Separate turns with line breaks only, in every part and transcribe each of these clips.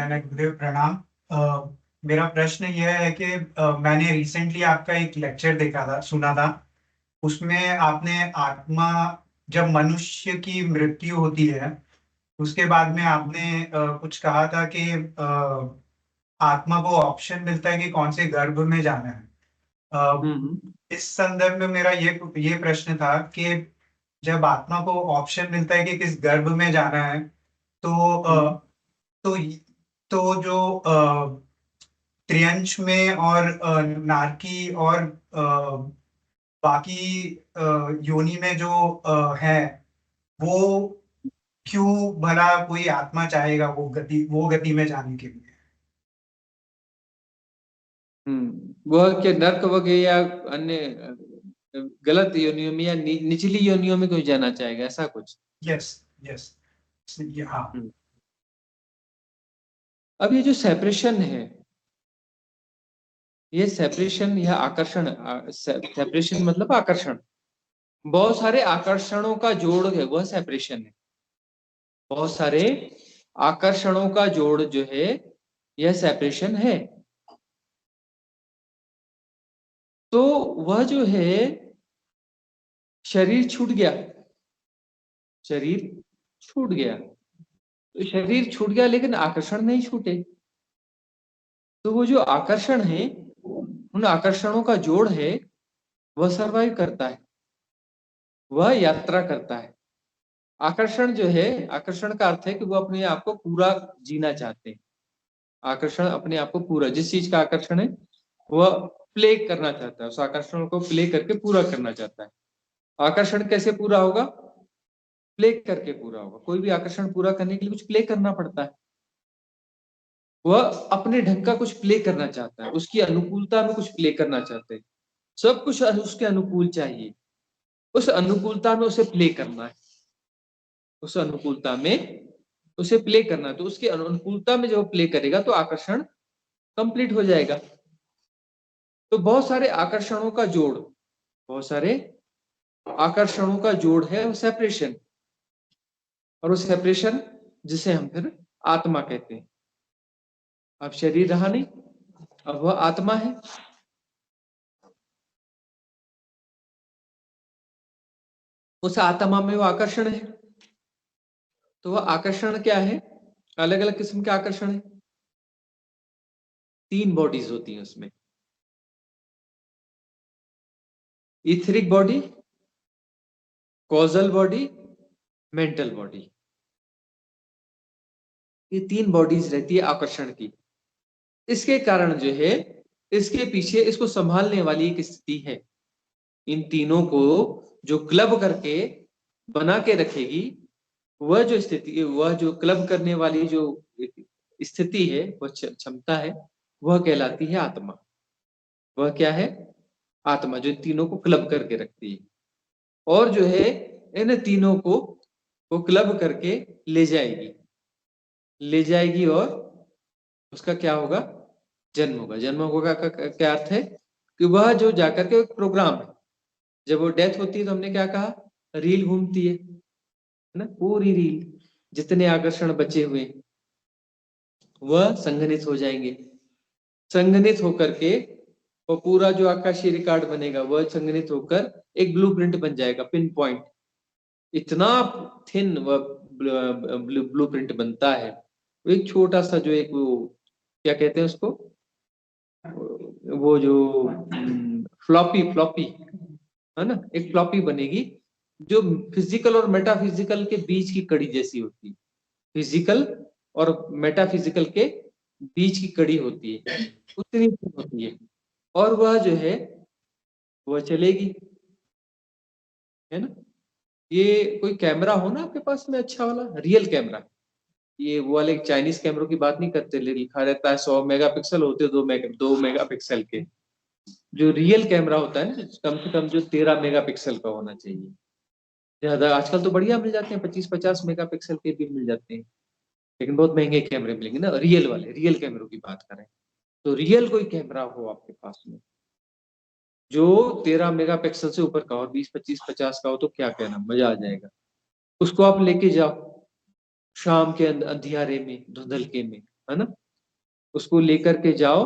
नारायण गुरुदेव प्रणाम। मेरा प्रश्न यह है कि मैंने रिसेंटली आपका एक लेक्चर देखा था, सुना था। उसमें आपने आत्मा, जब मनुष्य की मृत्यु होती है उसके बाद में आपने कुछ कहा था कि आत्मा को ऑप्शन मिलता है कि कौन से गर्भ में जाना है। इस संदर्भ में मेरा ये प्रश्न था कि जब आत्मा को ऑप्शन मिलता है कि किस गर्भ में जाना है, तो तो तो जो त्रियंश में और नारकी और बाकी योनि में जो है, वो क्यों भला कोई आत्मा चाहेगा वो गति में जाने के लिए?
वह क्या नर्क वगैरह या अन्य गलत योनियों में या निचली योनियों में कोई जाना चाहेगा, ऐसा कुछ?
यस, यस, हाँ।
अब ये जो सेपरेशन है, ये सेपरेशन या आकर्षण, सेपरेशन मतलब आकर्षण, बहुत सारे आकर्षणों का जोड़ है, वह सेपरेशन है। बहुत सारे आकर्षणों का जोड़ जो है, यह सेपरेशन है। तो वह जो है, शरीर छूट गया, शरीर छूट गया, तो शरीर छूट गया लेकिन आकर्षण नहीं छूटे। तो वो जो आकर्षण है, उन आकर्षणों का जोड़ है, वह सरवाइव करता है, वह यात्रा करता है। आकर्षण जो है, आकर्षण का अर्थ है कि वो अपने आप को पूरा जीना चाहते हैं। आकर्षण अपने आप को पूरा, जिस चीज का आकर्षण है वह प्ले करना चाहता है, उस आकर्षण को प्ले करके पूरा करना चाहता है। आकर्षण कैसे पूरा होगा? प्ले करके पूरा होगा। कोई भी आकर्षण पूरा करने के लिए कुछ प्ले करना पड़ता है। वह अपने ढंग का कुछ प्ले करना चाहता है, उसकी अनुकूलता में कुछ प्ले करना चाहते हैं। सब कुछ उसके अनुकूल चाहिए, उस अनुकूलता में उसे प्ले करना है, उस अनुकूलता में उसे प्ले करना है। तो उसकी अनुकूलता में जब प्ले करेगा तो आकर्षण कंप्लीट हो जाएगा। तो बहुत सारे आकर्षणों का जोड़, बहुत सारे आकर्षणों का जोड़ है वो सेपरेशन, और वो सेपरेशन जिसे हम फिर आत्मा कहते हैं। अब शरीर रहा नहीं, अब वह आत्मा है। उस आत्मा में वो आकर्षण है। तो वह आकर्षण क्या है? अलग अलग किस्म के आकर्षण है। 3 बॉडीज होती हैं उसमें, etheric body, causal body, mental body. ये 3 बॉडीज रहती है आकर्षण की। इसके कारण जो है, इसके पीछे इसको संभालने वाली एक स्थिति है। इन तीनों को जो क्लब करके बना के रखेगी, वह जो स्थिति, वह जो क्लब करने वाली जो स्थिति है, वह क्षमता है, वह कहलाती है आत्मा। वह क्या है? आत्मा, जो इन तीनों को क्लब करके रखती है और जो है इन तीनों को वो क्लब करके ले जाएगी, ले जाएगी। और उसका क्या होगा? जन्म होगा। जन्म होगा का क्या अर्थ है? कि वह जो जाकर के एक प्रोग्राम है, जब वो डेथ होती है तो हमने क्या कहा? रील घूमती है ना, पूरी रील, जितने आकर्षण बचे हुए वह संघनित हो जाएंगे। संघनित होकर के वो पूरा जो आकाशीय रिकॉर्ड बनेगा, वह संघनित होकर एक ब्लूप्रिंट बन जाएगा, पिन पॉइंट। इतना थिन वह ब्लूप्रिंट बनता है। एक छोटा सा जो एक, वो क्या कहते हैं उसको, वो जो फ्लॉपी फ्लॉपी है ना, एक फ्लॉपी बनेगी जो फिजिकल और मेटाफिजिकल के बीच की कड़ी जैसी होती है। फिजिकल और मेटाफिजिकल के बीच की कड़ी होती है, उतनी होती है। और वह जो है वह चलेगी, है ना। ये कोई कैमरा हो ना आपके पास में, अच्छा वाला रियल कैमरा, ये वो वाले चाइनीज कैमरों की बात नहीं करते, लिखा रहता है 100 मेगापिक्सल होते, 2 मेगापिक्सल के। जो रियल कैमरा होता है ना, कम से कम जो 13 मेगापिक्सल का होना चाहिए। ज्यादा आजकल तो बढ़िया मिल जाते हैं, 25-50 मेगापिक्सल के भी मिल जाते हैं, लेकिन बहुत महंगे कैमरे मिलेंगे ना। रियल वाले, रियल कैमरों की बात करें तो रियल कोई कैमरा हो आपके पास में जो 13 मेगापिक्सल से ऊपर का और 20-25-50 का हो, तो क्या कहना, मजा आ जाएगा। उसको आप लेके जाओ शाम के अंधियारे में, धुंधलके में, है ना, उसको लेकर के जाओ,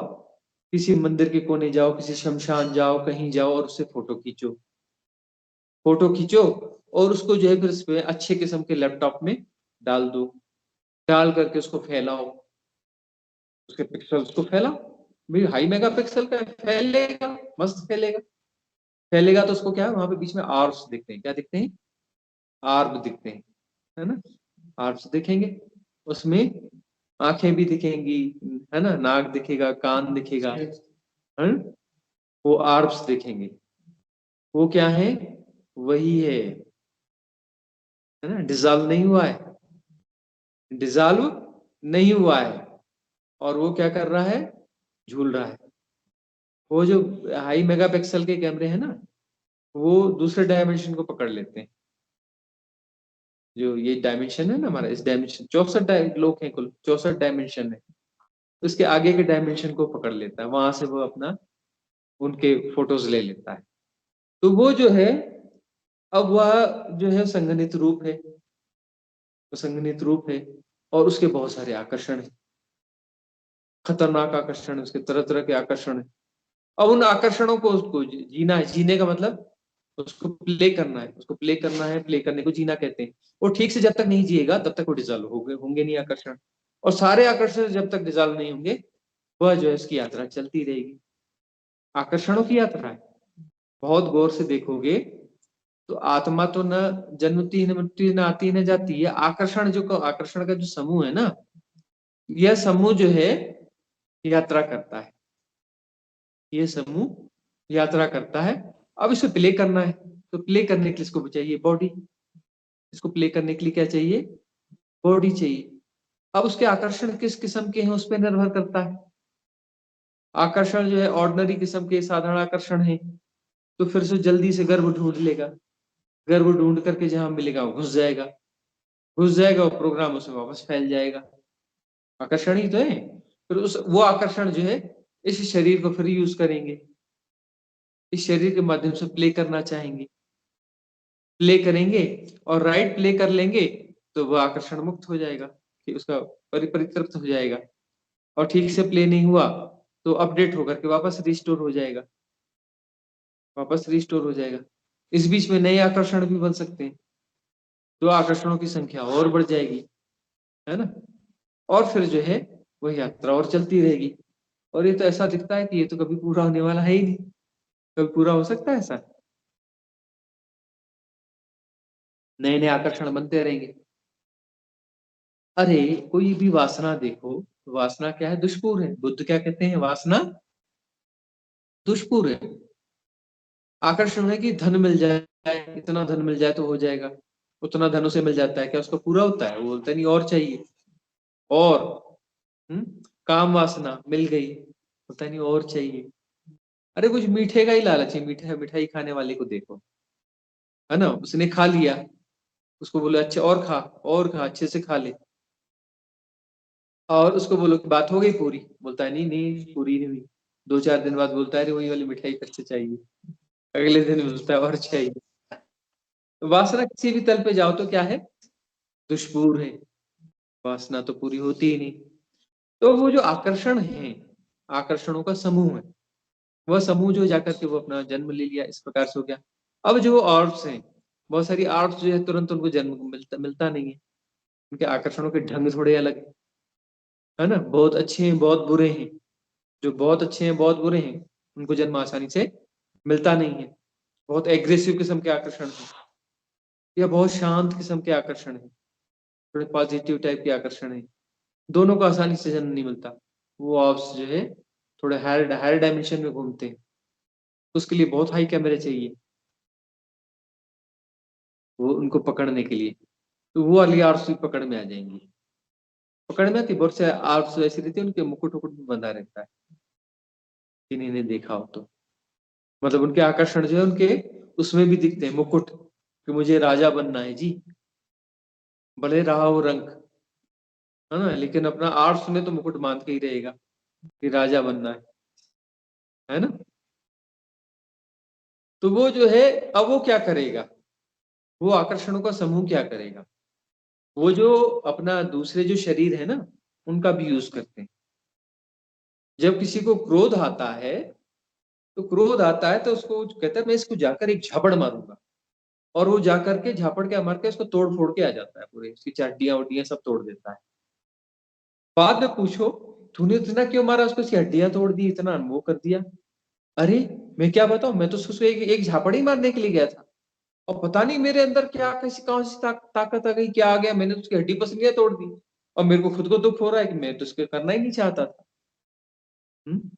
किसी मंदिर के कोने जाओ, किसी शमशान जाओ, कहीं जाओ और उससे फोटो खींचो, फोटो खींचो और उसको जो है फिर इस पे अच्छे किस्म के लैपटॉप में डाल दो, डाल करके उसको फैलाओ, उसके पिक्सल्स को फैलाओ भाई, हाई मेगा पिक्सल का फैलेगा, मस्त फैलेगा। फैलेगा तो उसको क्या है, वहां पे बीच में आर्ब्स दिखते हैं, क्या दिखते हैं, आर्ब दिखते हैं, है ना, आर्ब्स दिखेंगे, उसमें आंखें भी दिखेंगी, है ना, नाक दिखेगा, कान दिखेगा, है, वो आर्ब्स दिखेंगे, वो क्या है, वही है ना, डिजॉल्व नहीं हुआ है, डिजॉल्व नहीं हुआ है, और वो क्या कर रहा है, झूल रहा है। वो जो हाई मेगापिक्सल के कैमरे हैं ना, वो दूसरे डायमेंशन को पकड़ लेते हैं, जो ये डायमेंशन है ना हमारा, इस डायमेंशन 64 लोग हैं, कुल 64 डायमेंशन है, उसके आगे के डायमेंशन को पकड़ लेता है, वहां से वो अपना उनके फोटोज ले लेता है। तो वो जो है, अब वह जो है संघनित रूप है, वो संघनित रूप है, और उसके बहुत सारे आकर्षण है, खतरनाक आकर्षण है, उसके तरह तरह के आकर्षण है। अब उन आकर्षणों को उसको जीना है, जीने का मतलब उसको प्ले करना है, उसको प्ले करना है, प्ले करने को जीना कहते हैं। वो ठीक से जब तक नहीं जिएगा तब तक वो डिजॉल्व होंगे नहीं आकर्षण, और सारे आकर्षण जब तक डिजॉल्व नहीं होंगे, वह जो है उसकी यात्रा चलती रहेगी। आकर्षणों की यात्रा है, बहुत गौर से देखोगे तो आत्मा तो न जन्मती न मृत्यु, न आती न जाती है, आकर्षण जो आकर्षण का जो समूह है ना, यह समूह जो है यात्रा करता है, ये समूह यात्रा करता है। अब इसे प्ले करना है, तो प्ले करने के लिए इसको चाहिए बॉडी, इसको प्ले करने के लिए क्या चाहिए, बॉडी चाहिए। अब उसके आकर्षण किस किस्म के हैं उस पर निर्भर करता है। आकर्षण जो है ऑर्डिनरी किस्म के साधारण आकर्षण है, तो फिर से जल्दी से गर्भ ढूंढ लेगा, गर्भ ढूंढ करके जहां मिलेगा वो घुस जाएगा, घुस जाएगा, वो प्रोग्राम उसमें वापस फैल जाएगा, आकर्षण ही तो है। फिर उस वो आकर्षण जो है इस शरीर को फिर यूज करेंगे, इस शरीर के माध्यम से प्ले करना चाहेंगे, प्ले करेंगे और राइट प्ले कर लेंगे, तो वह आकर्षण मुक्त हो जाएगा, कि उसका परितृप्त हो जाएगा। और ठीक से प्ले नहीं हुआ तो अपडेट होकर के वापस रिस्टोर हो जाएगा, वापस रिस्टोर हो जाएगा। इस बीच में नए आकर्षण भी बन सकते हैं, तो आकर्षणों की संख्या और बढ़ जाएगी, है ना, और फिर जो है वह यात्रा और चलती रहेगी। और ये तो ऐसा दिखता है कि ये तो कभी पूरा होने वाला है ही नहीं, कभी पूरा हो सकता है ऐसा, नए नए आकर्षण बनते रहेंगे। अरे कोई भी वासना देखो, वासना क्या है, दुष्पूर है, बुद्ध क्या कहते हैं, वासना दुष्पूर है। आकर्षण है कि धन मिल जाए, इतना धन मिल जाए तो हो जाएगा, उतना धन उसे मिल जाता है, क्या उसका पूरा होता है, वो बोलता है नहीं और चाहिए, और हम्म काम वासना मिल गई, होता नहीं और चाहिए। अरे कुछ मीठे का ही लालच है, मिठाई खाने वाले को देखो, है ना, उसने खा लिया, उसको बोलो अच्छा और खा, और खा, अच्छे से खा ले, और उसको बोलो कि बात हो गई पूरी, बोलता है नहीं नहीं पूरी नहीं हुई। 2-4 दिन बाद बोलता है अरे वही वाली मिठाई फिर से चाहिए, अगले दिन बोलता है और चाहिए। तो वासना किसी भी तल पे जाओ तो क्या है, दुष्पूर है, वासना तो पूरी होती ही नहीं। तो वो जो आकर्षण है, आकर्षणों का समूह है, वह समूह जो जाकर के वो अपना जन्म ले लिया, इस प्रकार से हो गया। अब जो आर्ट्स हैं, बहुत सारी आर्ट्स जो है तुरंत उनको जन्म मिलता मिलता नहीं है, उनके आकर्षणों के ढंग थोड़े अलग है ना, बहुत अच्छे हैं बहुत बुरे हैं, जो बहुत अच्छे हैं बहुत बुरे हैं उनको जन्म आसानी से मिलता नहीं है। बहुत एग्रेसिव किस्म के आकर्षण है, या बहुत शांत किस्म के आकर्षण है, थोड़े पॉजिटिव टाइप के आकर्षण है, दोनों को आसानी से जन्म नहीं मिलता। वो ऑप्स जो है थोड़े हायर हायर डायमेंशन में घूमते हैं, उसके लिए बहुत हाई कैमरे चाहिए, वो उनको पकड़ने के लिए, तो वो वाली आर्ट्स भी पकड़ में आ जाएंगी। पकड़ में आती, बहुत से आर्ट्स ऐसी रहती है उनके मुकुट वुकुट भी बंधा रहता है, किन्हीं ने देखा हो तो, मतलब उनके आकर्षण जो है उनके उसमें भी दिखते हैं, मुकुट, कि मुझे राजा बनना है जी, भले रहा हो रंग, है ना, लेकिन अपना आर्ट्स में तो मुकुट बांध के ही रहेगा कि राजा बनना है ना। तो वो जो है, अब वो क्या करेगा, वो आकर्षणों का समूह क्या करेगा, वो जो अपना दूसरे जो शरीर है ना, उनका भी यूज करते हैं। जब किसी को क्रोध आता है तो उसको कहता है मैं इसको जाकर एक झापड़ मारूंगा, और वो जाकर के झापड़ के मार के उसको तोड़ फोड़ के आ जाता है, पूरे उसकी हड्डियां उड्डियां सब तोड़ देता है। बाद में पूछो तूने इतना क्यों मारा उसको, उसकी हड्डियां तोड़ दी, इतना वो कर दिया। अरे मैं क्या बताऊं, मैं तो उसको एक झापड़ ही मारने के लिए गया था, और पता नहीं मेरे अंदर क्या कैसी कौन सी ताकत आ गई, क्या आ गया, मैंने तो उसकी हड्डी पसलियां तोड़ दी, और मेरे को खुद को दुख हो रहा है कि मैं तो उसके करना ही नहीं चाहता था। हम्म?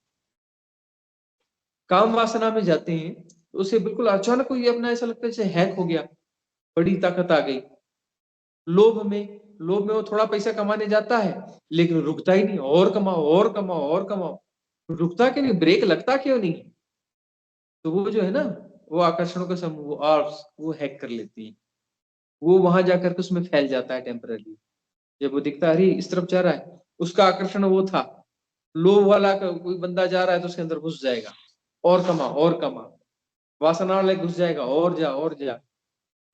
काम वासना में जाते हैं तो उसे बिल्कुल अचानक कोई अपना ऐसा लगता है जैसे हैक हो गया, बड़ी ताकत आ गई। लोभ में वो थोड़ा पैसा कमाने जाता है, लेकिन रुकता ही नहीं, और कमाओ और कमाओ और कमाओ, रुकता क्यों नहीं, ब्रेक लगता क्यों नहीं। तो वो जो है ना, वो आकर्षणों का समूह आर्ट्स वो हैक कर लेती है, वो वहां जाकर के उसमें फैल जाता है टेम्पररी। जब वो दिखता है अरे इस तरफ जा रहा है, उसका आकर्षण वो था, लोभ वाला कोई बंदा जा रहा है तो उसके अंदर घुस जाएगा, और कमा और कमा। वासना वाले घुस जाएगा, और जा और जा।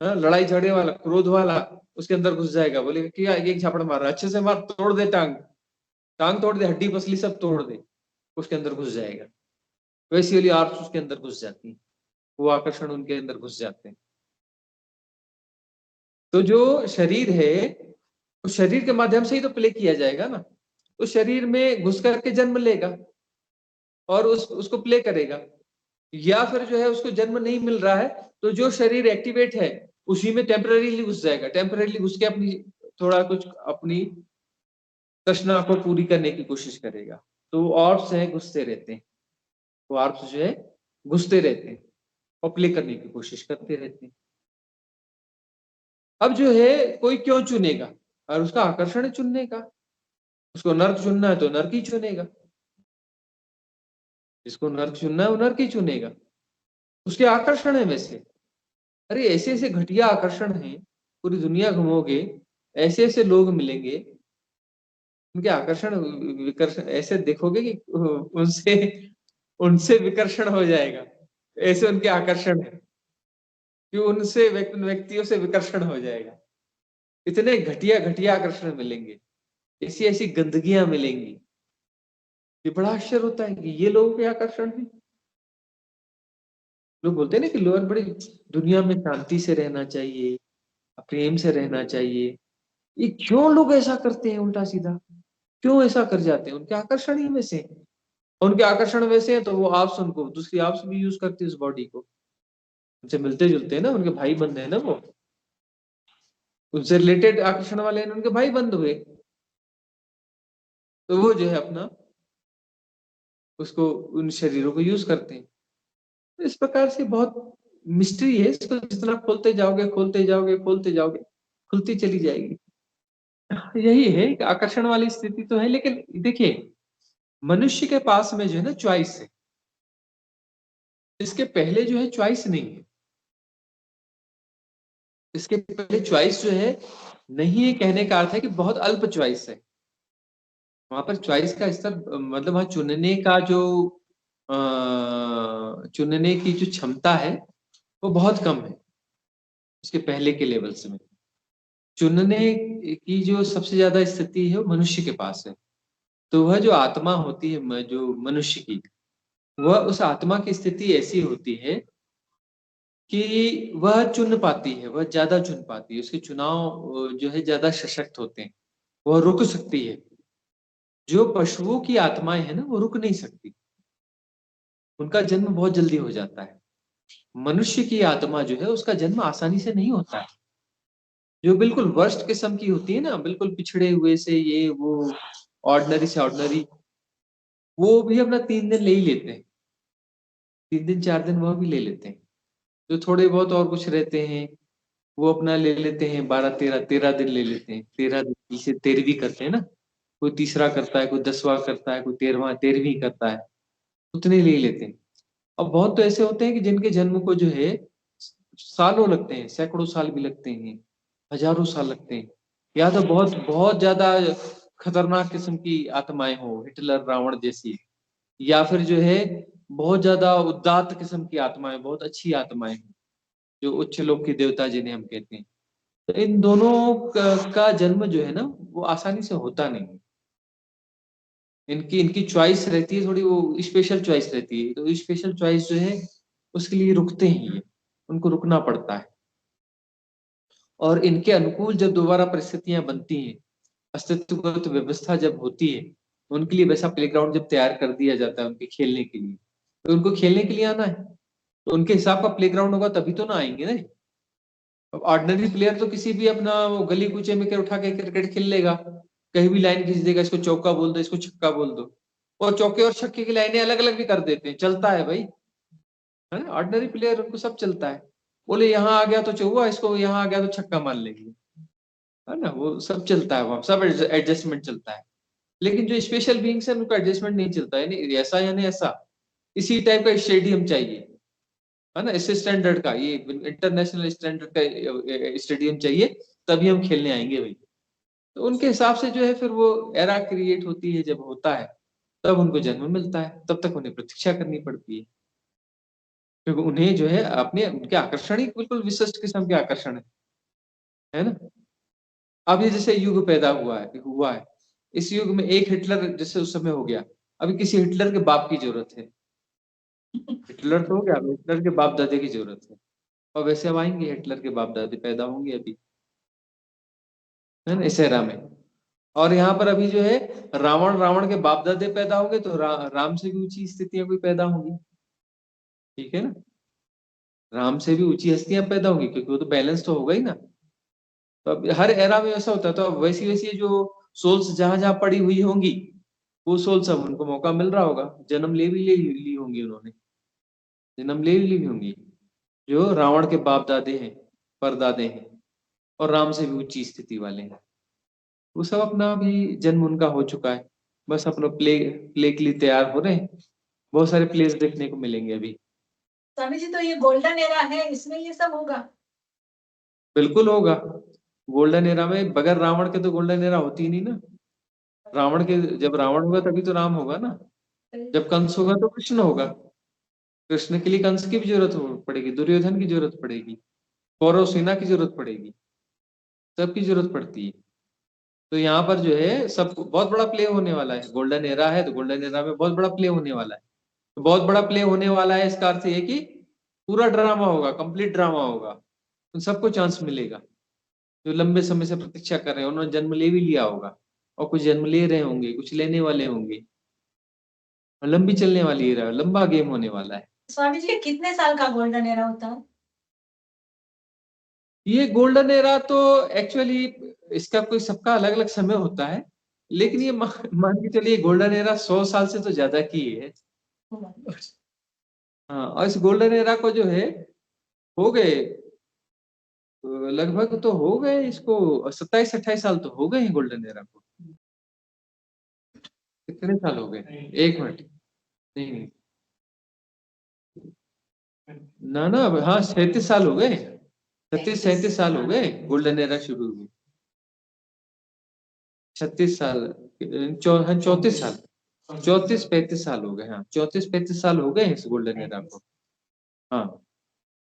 हाँ, लड़ाई झगड़े वाला, क्रोध वाला उसके अंदर घुस जाएगा, बोलेगा क्या एक झापड़ मार रहा है, अच्छे से मार, तोड़ दे टांग, टांग तोड़ दे, हड्डी पसली सब तोड़ दे, उसके अंदर घुस जाएगा। वैसी वाली आर्ट्स उसके अंदर घुस जाती है, वो आकर्षण उनके अंदर घुस जाते हैं। तो जो शरीर है, उस शरीर के माध्यम से ही तो प्ले किया जाएगा ना, तो शरीर में घुस करके जन्म लेगा और उसको प्ले करेगा। या फिर जो है उसको जन्म नहीं मिल रहा है, तो जो शरीर एक्टिवेट है उसी में टेम्पररीली घुस जाएगा, टेम्पररीली घुस के अपनी थोड़ा कुछ अपनी तृष्णा को पूरी करने की कोशिश करेगा। तो वो ऑर्ब्स है घुसते रहते हैं, वो ऑर्ब्स जो है घुसते रहते हैं और प्ले करने की कोशिश करते रहते हैं। अब जो है कोई क्यों चुनेगा, और उसका आकर्षण है चुनने का, उसको नर्क चुनना है तो नर्क ही चुनेगा, जिसको नर्क चुनना है वो नर्क ही चुनेगा, उसके आकर्षण है वैसे। अरे ऐसे ऐसे घटिया आकर्षण है, पूरी दुनिया घूमोगे ऐसे ऐसे लोग मिलेंगे, उनके आकर्षण विकर्षण ऐसे देखोगे कि उनसे उनसे विकर्षण हो जाएगा, ऐसे उनके आकर्षण है कि उनसे व्यक्तियों से विकर्षण हो जाएगा। इतने घटिया घटिया आकर्षण मिलेंगे, ऐसी ऐसी गंदगियां मिलेंगी, ये बड़ा आश्चर्य होता है कि ये लोगों के आकर्षण है। लोग बोलते हैं ना कि लोग बड़ी दुनिया में शांति से रहना चाहिए, प्रेम से रहना चाहिए, ये क्यों लोग ऐसा करते हैं उल्टा सीधा, क्यों ऐसा कर जाते हैं, उनके आकर्षण ही वैसे हैं। उनके आकर्षण वैसे हैं तो वो आपस उनको दूसरी आपस भी यूज करती है उस बॉडी को, उनसे मिलते जुलते हैं ना, उनके भाई बंद है ना वो, उनसे रिलेटेड आकर्षण वाले हैं, उनके भाई बंद हुए, तो वो जो है अपना उसको उन शरीरों को यूज करते हैं। तो इस प्रकार से बहुत मिस्ट्री है, इसको जितना खोलते जाओगे खोलते जाओगे खोलते जाओगे खुलती चली जाएगी। यही है कि आकर्षण वाली स्थिति तो है, लेकिन देखिए मनुष्य के पास में जो है ना चॉइस है, इसके पहले जो है चॉइस नहीं है, इसके पहले चॉइस जो है नहीं है, कहने का अर्थ है कि बहुत अल्प चॉइस है। वहां पर चॉइस का स्तर मतलब वहां चुनने का जो चुनने की जो क्षमता है वो बहुत कम है उसके पहले के लेवल्स में। चुनने की जो सबसे ज्यादा स्थिति है वो मनुष्य के पास है। तो वह जो आत्मा होती है जो मनुष्य की, वह उस आत्मा की स्थिति ऐसी होती है कि वह चुन पाती है, वह ज्यादा चुन पाती है, उसके चुनाव जो है ज्यादा सशक्त होते हैं, वह रुक सकती है। जो पशुओं की आत्माएं है ना वो रुक नहीं सकती, उनका जन्म बहुत जल्दी हो जाता है। मनुष्य की आत्मा जो है उसका जन्म आसानी से नहीं होता है। जो बिल्कुल वर्स्ट किस्म की होती है ना, बिल्कुल पिछड़े हुए से ये वो ऑर्डिनरी से ऑर्डिनरी, वो भी अपना 3 दिन ले ही लेते हैं, 3 दिन 4 दिन वह भी ले लेते हैं। जो थोड़े बहुत और कुछ रहते हैं वो अपना ले लेते हैं, 12 13 13 दिन ले लेते हैं, 13 दिन इसे 13वीं करते हैं ना, कोई तीसरा करता है, कोई 10वां करता है, कोई 13वां 13वीं करता है, उतने ले ही लेते हैं। अब बहुत तो ऐसे होते हैं कि जिनके जन्म को जो है सालों लगते हैं, सैकड़ों साल भी लगते हैं, हजारों साल लगते हैं, या तो बहुत बहुत ज्यादा खतरनाक किस्म की आत्माएं हो, हिटलर रावण जैसी, या फिर जो है बहुत ज्यादा उदात्त किस्म की आत्माएं, बहुत अच्छी आत्माएं, जो उच्च लोक की देवता जिन्हें हम कहते हैं। तो इन दोनों का जन्म जो है ना वो आसानी से होता नहीं है। इनकी इनकी चॉइस रहती है थोड़ी, वो स्पेशल चॉइस रहती है, तो स्पेशल चॉइस जो है उसके लिए रुकते हैं ये, उनको रुकना पड़ता है। और इनके अनुकूल जब दोबारा परिस्थितियां बनती हैं, अस्तित्वगत व्यवस्था जब होती है, उनके लिए वैसा प्लेग्राउंड जब तैयार कर दिया जाता है उनके खेलने के लिए, तो उनको खेलने के लिए आना है, तो उनके हिसाब का प्लेग्राउंड होगा तभी तो ना आएंगे ना। अब ऑर्डिनरी प्लेयर तो किसी भी अपना वो गली कूचे में उठा के क्रिकेट खेल लेगा, कहीं भी लाइन खींच देगा, इसको चौका बोल दो, इसको छक्का बोल दो, और चौके और छक्के की लाइनें अलग अलग भी कर देते हैं, चलता है भाई, है ना। ऑर्डिनरी प्लेयर उनको सब चलता है, बोले यहाँ आ गया तो चौका, इसको यहाँ आ गया तो छक्का मार लेंगे, है ना, वो सब चलता है, वहां सब एडजस्टमेंट चलता है। लेकिन जो स्पेशल बीइंग्स है उनका एडजस्टमेंट नहीं चलता है, यानी ऐसा यानी ऐसा, इसी टाइप का स्टेडियम चाहिए, है ना, इस स्टैंडर्ड का, ये इंटरनेशनल स्टैंडर्ड का स्टेडियम चाहिए, तभी हम खेलने आएंगे भाई। तो उनके हिसाब से जो है फिर वो एरा क्रिएट होती है, जब होता है तब उनको जन्म मिलता है, तब तक उन्हें प्रतीक्षा करनी पड़ती है, क्योंकि उन्हें जो है अपने उनके आकर्षण ही बिल्कुल विशिष्ट किस्म के आकर्षण है ना। अब ये जैसे युग पैदा हुआ है, इस युग में एक हिटलर जैसे उस समय हो गया, अभी किसी हिटलर के बाप की जरूरत है, हिटलर तो हो गया, अब हिटलर के बाप दादे की जरूरत है, और वैसे अब आएंगे हिटलर के बाप दादे पैदा होंगे अभी, है ना, इस एरा में। और यहाँ पर अभी जो है रावण रावण के बाप दादे पैदा होंगे, तो राम से भी ऊंची स्थितियां कोई पैदा होंगी, ठीक है ना, राम से भी ऊंची हस्तियां पैदा होंगी, क्योंकि वो तो बैलेंस तो होगा ही ना। तो अब हर एरा में ऐसा होता है, तो अब वैसी वैसी जो सोल्स जहां जहां पड़ी हुई होंगी, वो सोल्स अब उनको मौका मिल रहा होगा, जन्म ले ली होंगी उन्होंने, जन्म ले ली होंगी, जो रावण के बाप दादे हैं, परदादे हैं, और राम से भी ऊंची स्थिति वाले हैं, वो सब अपना भी जन्म उनका हो चुका है, बस अपना प्ले प्ले के लिए तैयार हो रहे हैं। बहुत सारे प्लेस देखने को मिलेंगे अभी।
स्वामी जी, तो ये गोल्डन एरा है, इसमें ये सब होगा?
बिल्कुल होगा, गोल्डन एरा में बगैर रावण के तो गोल्डन एरा होती ही नहीं ना। रावण के, जब रावण होगा तभी तो राम होगा ना, जब कंस होगा तो कृष्ण होगा, कृष्ण के लिए कंस की भी जरूरत पड़ेगी, दुर्योधन की जरूरत पड़ेगी, कौरव सेना की जरूरत पड़ेगी, सबकी जरूरत पड़ती है। तो यहाँ पर जो है सब बहुत बड़ा प्ले होने वाला है, गोल्डन एरा है तो गोल्डन एरा में बहुत बड़ा प्ले होने वाला है, तो बहुत बड़ा प्ले होने वाला है इसका अर्थ ये कि पूरा ड्रामा होगा, कंप्लीट ड्रामा होगा, तो सबको चांस मिलेगा, जो लंबे समय से प्रतीक्षा कर रहे हैं, उन्होंने जन्म ले भी लिया होगा, और कुछ जन्म ले रहे होंगे, कुछ लेने वाले होंगे, और लंबी चलने वाली एरा, लंबा गेम होने वाला है।
स्वामी जी, कितने साल का गोल्डन एरा होता है?
ये गोल्डन एरा तो एक्चुअली इसका कोई सबका अलग अलग समय होता है, लेकिन ये मान के चलिए गोल्डन एरा 100 साल से तो ज्यादा की है। हाँ, और इस गोल्डन एरा को जो है हो गए लगभग तो हो गए इसको 27-28 साल तो हो गए हैं गोल्डन एरा को। कितने साल हो गए, एक मिनट, नहीं नहीं, ना ना, हाँ 37 साल हो गए, 37 साल हो गए गोल्डन एरा शुरू हुए, 36 साल, हाँ 34 साल, 34-35 साल हो गए, हाँ 34-35 साल हो गए इस गोल्डन एरा को। हाँ